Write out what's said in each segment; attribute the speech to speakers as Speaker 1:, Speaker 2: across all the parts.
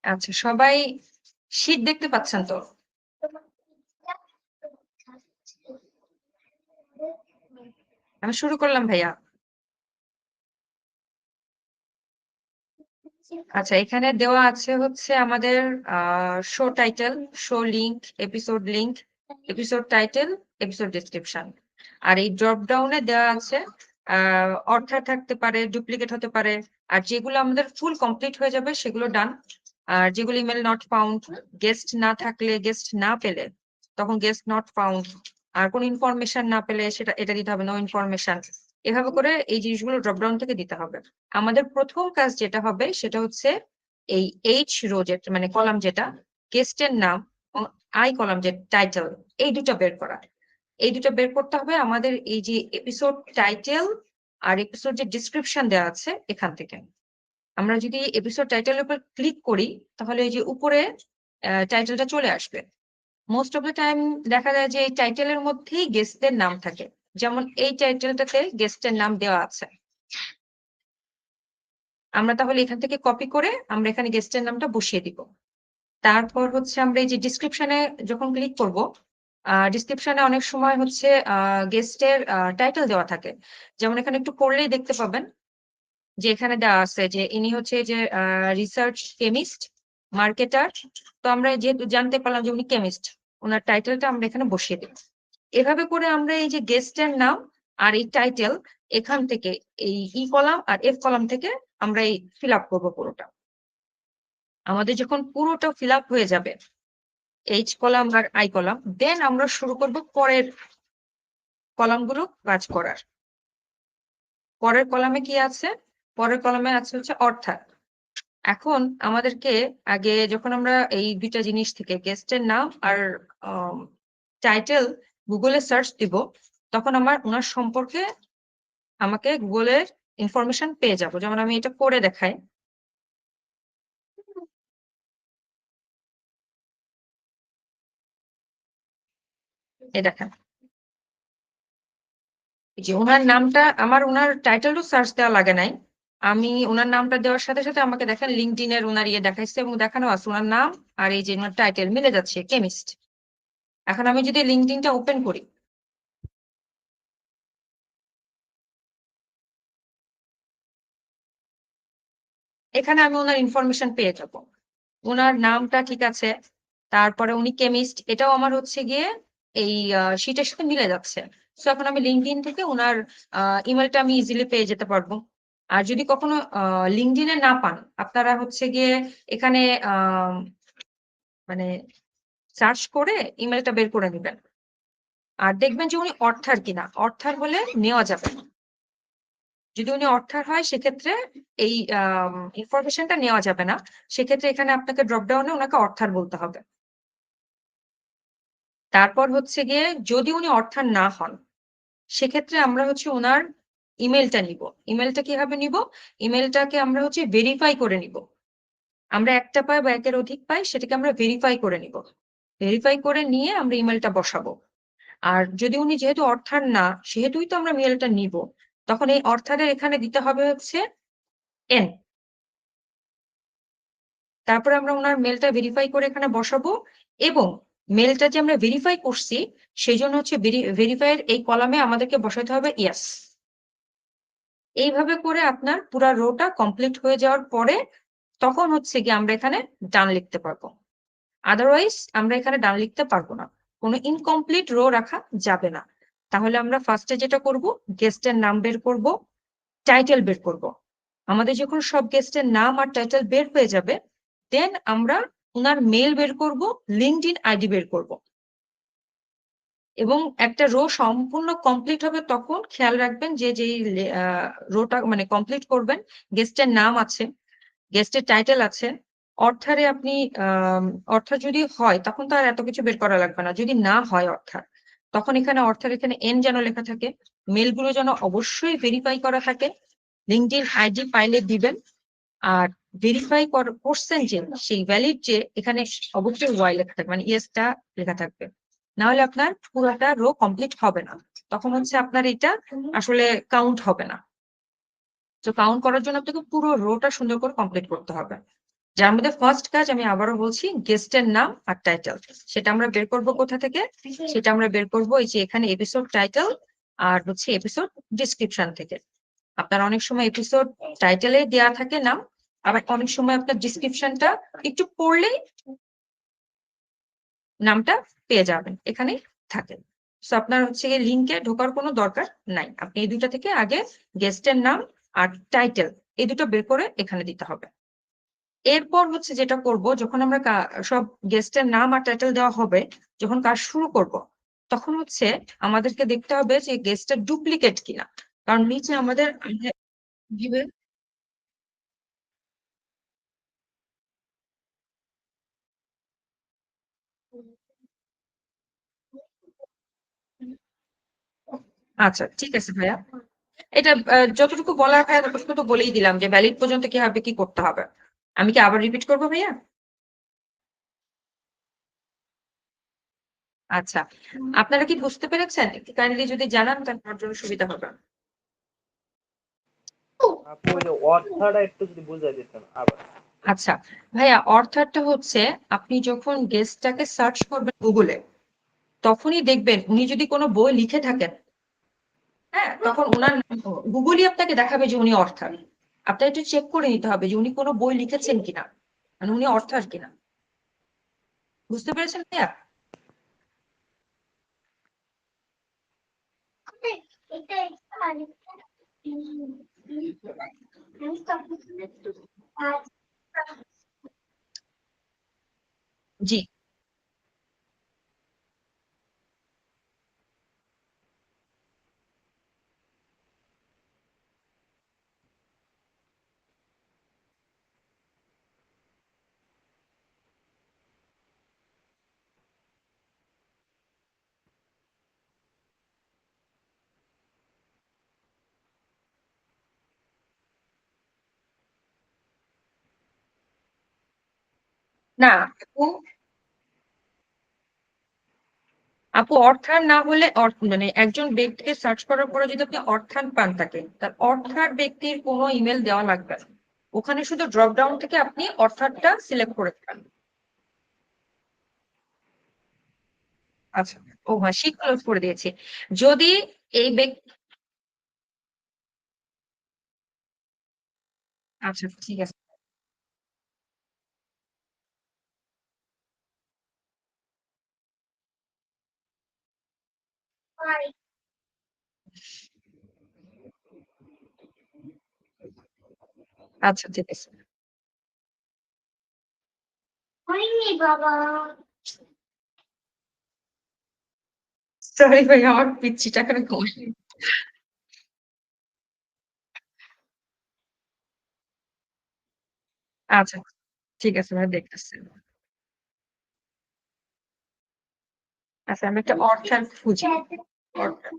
Speaker 1: আচ্ছা, সবাই শীট দেখতে পাচ্ছেন তো? আমি শুরু করলাম ভাইয়া। আচ্ছা, এখানে দেওয়া আছে হচ্ছে আমাদের show title, show link, episode link, episode title, episode description. আর এই ড্রপ ডাউনে দেওয়া আছে অর্থাৎ থাকতে পারে, ডুপ্লিকেট হতে পারে। আর যেগুলো আমাদের ফুল কমপ্লিট হয়ে যাবে সেগুলো ডান। আর যেগুলো ইমেল নট ফাউন্ড, গেস্ট না থাকলে, গেস্ট না পেলে তখন গেস্ট নট ফাউন্ড। আর কোন ইনফরমেশন না পেলে সেটা এটা দিতে হবে নো ইনফরমেশন। এভাবে করে এই জিনিসগুলো ড্রপডাউন থেকে দিতে হবে। আমাদের প্রথম কাজ যেটা হবে সেটা হচ্ছে এই এইচ রো যেটা মানে কলাম যেটা গেস্টের নাম এবং আই কলাম যে টাইটেল, এই দুটো বের করা। এই দুটো বের করতে হবে আমাদের এই যে এপিসোড টাইটেল আর এপিসোড যে ডিসক্রিপশন দেওয়া আছে এখান থেকে। আমরা যদি এপিসোড টাইটেলের উপর ক্লিক করি তাহলে এই যে উপরে টাইটেলটা চলে আসবে। মোস্ট অফ দ্য টাইম দেখা যায় যে এই টাইটেলের মধ্যেই গেস্টদের নাম থাকে। যেমন এই টাইটেলটাতে গেস্টের নাম দেওয়া আছে। আমরা তাহলে এখান থেকে কপি করে আমরা এখানে গেস্টের নামটা বসিয়ে দিব। তারপর হচ্ছে আমরা এই যে ডিসক্রিপশনে যখন ক্লিক করব, ডিসক্রিপশনে অনেক সময় হচ্ছে গেস্টের টাইটেল দেওয়া থাকে। যেমন এখানে একটু পড়লেই দেখতে পাবেন যে এখানে দেওয়া আছে যে ইনি হচ্ছে যে রিসার্চ কেমিস্ট, মার্কেটার। তো আমরা যেহেতু জানতে পারলাম যে উনি কেমিস্ট, ওনার টাইটেলটা আমরা এখানে বসিয়ে দিই। এভাবে করে আমরা এই যে গেস্টের নাম আর এই টাইটেল এখান থেকে এই ই কলাম আর এফ কলাম থেকে আমরা এই ফিল আপ করবো পুরোটা। আমাদের যখন পুরোটা ফিল আপ হয়ে যাবে এইচ কলাম আর আই কলাম, দেন আমরা শুরু করব পরের কলামগুলো কাজ করার। পরের কলামে কি আছে? পরের কলামে আছে হচ্ছে অর্থাৎ। এখন আমাদেরকে আগে যখন আমরা এই দুইটা জিনিস থেকে গেস্টের নাম আর টাইটেল গুগলে সার্চ দিব, তখন আমার ওনার সম্পর্কে আমাকে গুগলের ইনফরমেশন পেয়ে যাব। যেমন আমি এটা করে দেখাই। এই দেখেন, এই যে ওনার নামটা আমার ওনার টাইটেলও সার্চ দেওয়া লাগে নাই। আমি ওনার নামটা দেওয়ার সাথে সাথে আমাকে দেখেন লিঙ্কডইন এর ওনার ইয়ে দেখাইছে এবং দেখানো আছে ওনার নাম আর এই যে ওনার টাইটেল মিলে যাচ্ছে কেমিস্ট। এখন আমি যদি লিঙ্কডইনটা ওপেন করি, এখানে আমি ওনার ইনফরমেশন পেয়ে যাব। ওনার নামটা ঠিক আছে, তারপরে উনি কেমিস্ট, এটাও আমার হচ্ছে গিয়ে এই শিটের সাথে মিলে যাচ্ছে। তো এখন আমি লিঙ্কডইন থেকে ওনার ইমেলটা আমি ইজিলি পেয়ে যেতে পারবো। আর যদি কখনো লিঙ্কডইনে না পান, আপনারা হচ্ছে গিয়ে এখানে আহ মানে সার্চ করে ইমেলটা বের করে নেবেন। আর দেখবেন যে উনি অর্থার কিনা, অর্থার হলে নেওয়া যাবে না। যদি উনি অর্থার হয় সেক্ষেত্রে এই ইনফরমেশনটা নেওয়া যাবে না। সেক্ষেত্রে এখানে আপনাকে ড্রপডাউনে ওনাকে অর্থার বলতে হবে। তারপর হচ্ছে গিয়ে যদি উনি অর্থাৎ না হন সেক্ষেত্রে আমরা হচ্ছে ওনার ইমেলটা নিব। ইমেলটা কিভাবে নিব? ইমেলটাকে আমরা হচ্ছে ভেরিফাই করে নিব। আমরা একটা পাই বা একের অধিক পাই সেটাকে আমরা ভেরিফাই করে নিব। ভেরিফাই করে নিয়ে আমরা ইমেলটা বসাবো। আর যদি উনি যেহেতু অর্থাৎ না, সেহেতুই তো আমরা মেলটা নিব, তখন এই অর্থাৎের এখানে দিতে হবে হচ্ছে এন। তারপরে আমরা ওনার মেলটা ভেরিফাই করে এখানে বসাবো এবং মেলটা যে আমরা ভেরিফাই করছি সেই জন্য হচ্ছে ভেরিফাইয়ের এই কলামে আমাদেরকে বসাতে হবে ইয়েস। এইভাবে করে আপনার পুরা রোটা কমপ্লিট হয়ে যাওয়ার পরে তখন হচ্ছে গিয়ে আমরা এখানে ডান লিখতে পারবো। আদারওয়াইজ আমরা এখানে ডান লিখতে পারবো না, কোনো ইনকমপ্লিট রো রাখা যাবে না। তাহলে আমরা ফার্স্টে যেটা করব, গেস্টের নাম বের করব, টাইটেল বের করব। আমাদের যখন সব গেস্টের নাম আর টাইটেল বের হয়ে যাবে, দেন আমরা ওনার মেল বের করব, লিঙ্কডইন আইডি বের করব। এবং একটা রো সম্পূর্ণ কমপ্লিট হবে তখন খেয়াল রাখবেন যে যেই রোটা মানে কমপ্লিট করবেন, গেস্টের নাম আছে, গেস্টের টাইটেল আছে, অর্থারে আপনি অর্থাৎ যদি হয় তখন তো আর এত কিছু বের করা লাগবে না। যদি না হয় অর্থাৎ, তখন এখানে অর্থাৎ এখানে এন যেন লেখা থাকে, মেলগুলো যেন অবশ্যই ভেরিফাই করা থাকে, লিঙ্কডইন আইডি পাইলে দিবেন। আর ভেরিফাই করছেন যে সেই ভ্যালিড যে এখানে অবশ্যই ওয়াই লেখা থাকবে মানে ইয়েসটা লেখা থাকবে। না হলে আপনার পুরোটা রো কমপ্লিট হবে না, তখন হচ্ছে আপনার এটা আসলে কাউন্ট হবে না। তো কাউন্ট করার জন্য আপনাকে পুরো রোটা সুন্দর করে কমপ্লিট করতে হবে। যার মধ্যে ফার্স্ট কাজ আমি আবারও বলছি গেস্টের নাম আর টাইটেল। সেটা আমরা বের করব কোথা থেকে? সেটা আমরা বের করব এই যে এখানে এপিসোড টাইটেল আর হচ্ছে এপিসোড ডেসক্রিপশন থেকে। আপনার অনেক সময় এপিসোড টাইটেলে দেয়া থাকে নাম, আবার অনেক সময় আপনার ডেসক্রিপশনটা একটু পড়লেই নামটা পেয়ে যাবেন। এখানেই থাকে। সো আপনার হচ্ছে গিয়ে লিংকে ঢোকার কোনো দরকার নাই। আপনি এই ২ টা থেকে আগে গেস্টের নাম আর টাইটেল এই ২ টো বের করে এখানে দিতে হবে। এরপর হচ্ছে যেটা করব যখন আমরা সব গেস্টের নাম আর টাইটেল দেওয়া হবে, যখন কাজ শুরু করব, তখন হচ্ছে আমাদেরকে দেখতে হবে যে গেস্টটা ডুপ্লিকেট কিনা। কারণ নিচে আমাদের আচ্ছা ঠিক আছে ভাইয়া। এটা যতটুকু বলার ভাইয়া ততটুকু তো বলেই দিলাম যে ভ্যালিড পর্যন্ত কিভাবে কি করতে হবে। আমি কি আবার রিপিট করব ভাইয়া? আচ্ছা। আপনারা কি বুঝতে পেরেছেন? একটু কাইন্ডলি যদি জানান তাহলে আমার জন্য সুবিধা হবে।
Speaker 2: আপু ওই যে অর্থটা একটু যদি বুঝাই দিতেন আবার।
Speaker 1: আচ্ছা, ভাইয়া অর্থাৎটা হচ্ছে আপনি যখন গেস্টটাকে সার্চ করবেন গুগলে, তখনই দেখবেন উনি যদি কোনো বই লিখে থাকেন, হ্যাঁ? তখন উনার গুগলই আপনাকে দেখাবে যে উনি অর্থাৎ। আপনার একটু চেক করে নিতে হবে যে উনি কোনো বই লিখেছেন কিনা। মানে উনি অর্থাৎ কিনা। বুঝতে পেরেছেন ভাইয়া? জি। না, আপু আপু অর্থাৎ না হলে মানে একজন ব্যক্তিকে সার্চ করার পরে যদি আপনি অর্থাৎ পান তাকে, তার অর্থাৎ ব্যক্তির কোনো ইমেল দেওয়া লাগবে না। ওখানে শুধু ড্রপ ডাউন থেকে আপনি অর্থাৎটা সিলেক্ট করে দেবেন। আচ্ছা। ও হ্যাঁ, শীট ক্লোজ করে দিয়েছি। যদি এই ব্যক্তি আচ্ছা ঠিক আছে। আচ্ছা ঠিক আছে। সরি ভাই আমার পিচ্চিটা এখানে ঘুমায়। আচ্ছা ঠিক আছে ভাই দেখতেছি। আচ্ছা আমি একটা অর্থাৎ খুঁজি। অর্থাৎ।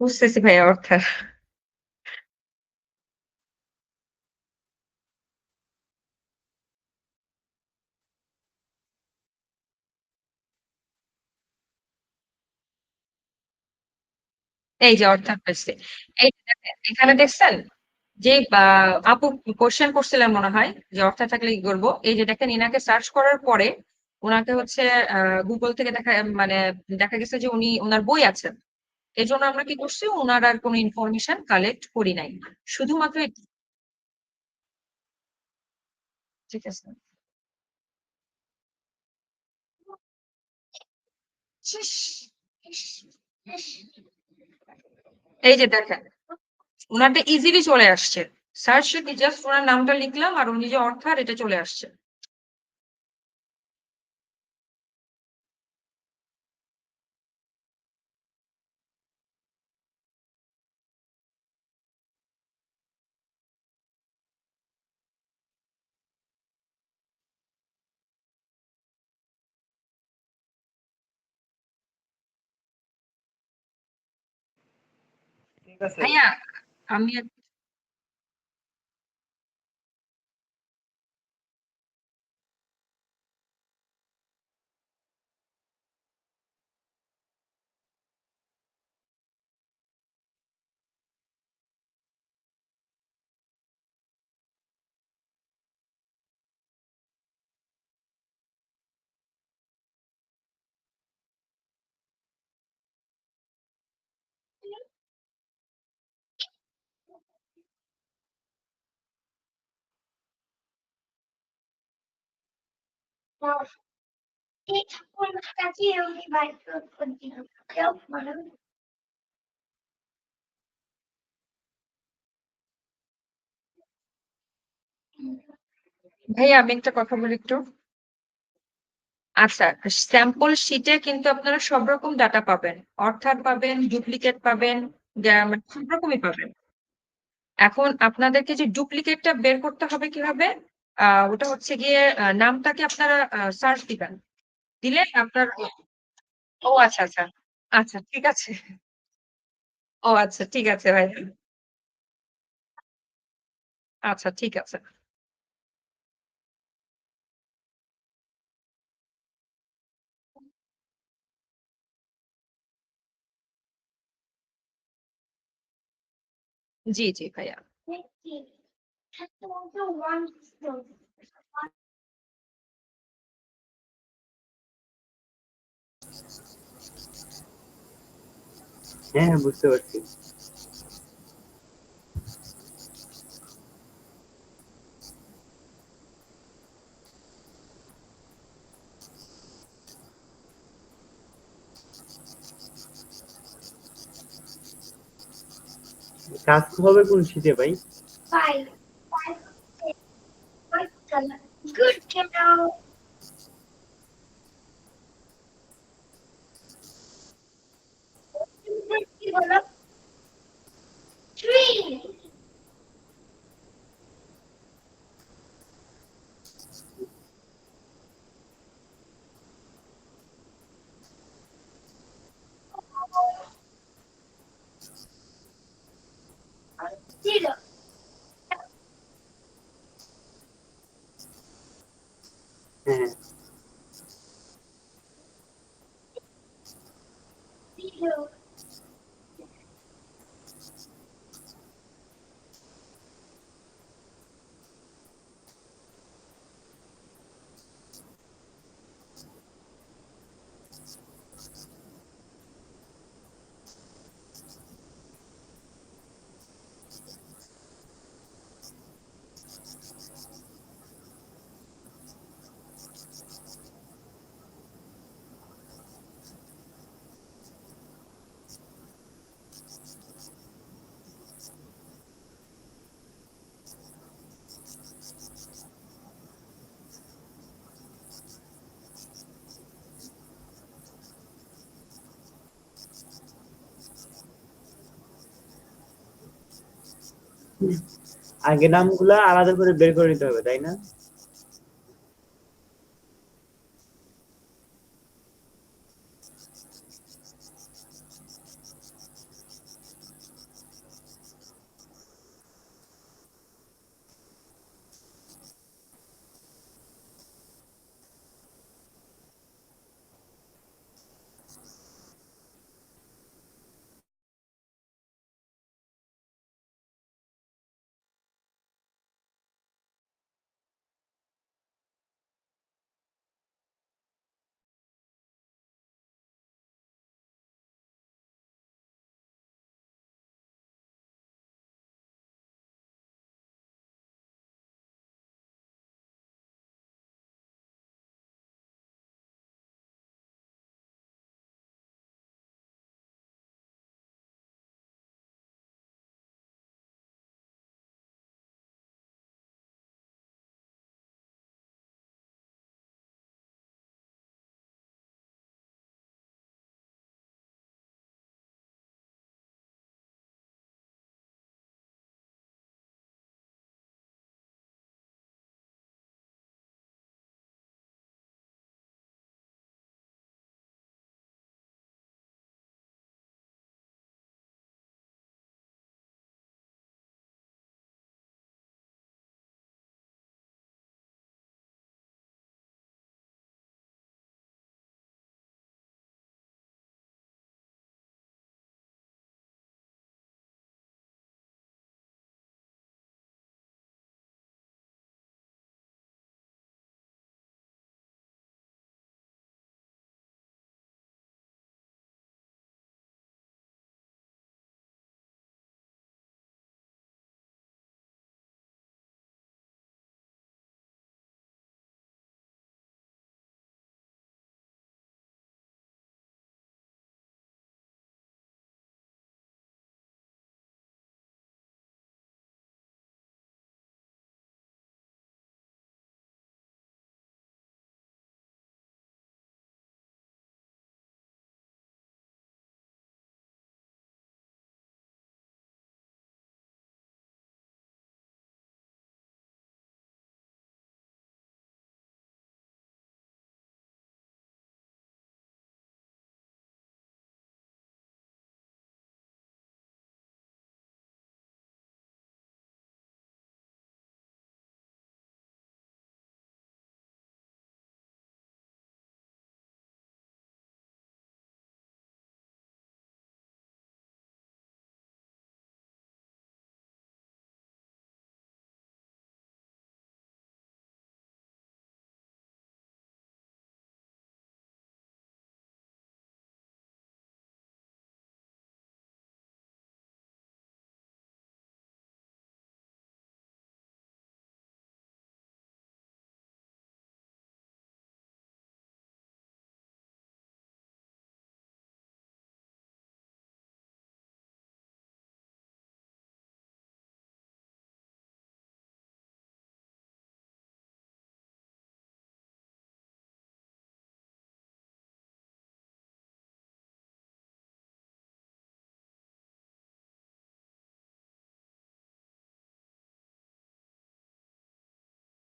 Speaker 1: বুঝতেছি ভাইয়া অর্থাৎ। এই যে অর্থাৎ পেয়েছি। এই যে দেখেন, এখানে দেখছেন? যে আপু কোয়েশ্চেন করছিলেন মনে হয় যে অর্থাৎ থাকলে কি করবো? এই যে দেখেন ইনাকে সার্চ করার পরে উনাকে হচ্ছে গুগল থেকে মানে দেখা গেছে যে উনি উনার বই আছে। এজন্য আমরা কি করছি? উনার আর কোনো ইনফরমেশন কালেক্ট করি নাই। শুধুমাত্র ঠিক আছে। এই যে দেখেন উনারটা ইজিলি চলে আসছে। সার্চ জাস্ট উনার নামটা লিখলাম আর উনি যে অর্থাৎ এটা চলে আসছে।
Speaker 2: ঠিক আছে
Speaker 1: ভাইয়া আমি ভাইয়া আমি একটা কথা বলি একটু। আচ্ছা, স্যাম্পল শিটে কিন্তু আপনারা সব রকম ডাটা পাবেন। অর্থাৎ পাবেন, ডুপ্লিকেট পাবেন, মানে সব রকমই পাবেন। এখন আপনাদেরকে যে ডুপ্লিকেটটা বের করতে হবে কিভাবে? ওটা হচ্ছে গিয়ে নামটাকে আপনারা সার্চ দিবেন। দিলে আপনার ও আচ্ছা, আচ্ছা। আচ্ছা ঠিক আছে। ও আচ্ছা ঠিক আছে ভাইয়া। আচ্ছা ঠিক আছে। জি, জি ভাইয়া।
Speaker 2: হ্যাঁ হ্যাঁ বুঝতে পারছি কাজ হবে কোন শীতে ভাই হ্যাঁ আগে নামগুলা আলাদা করে বের করে নিতে হবে তাই না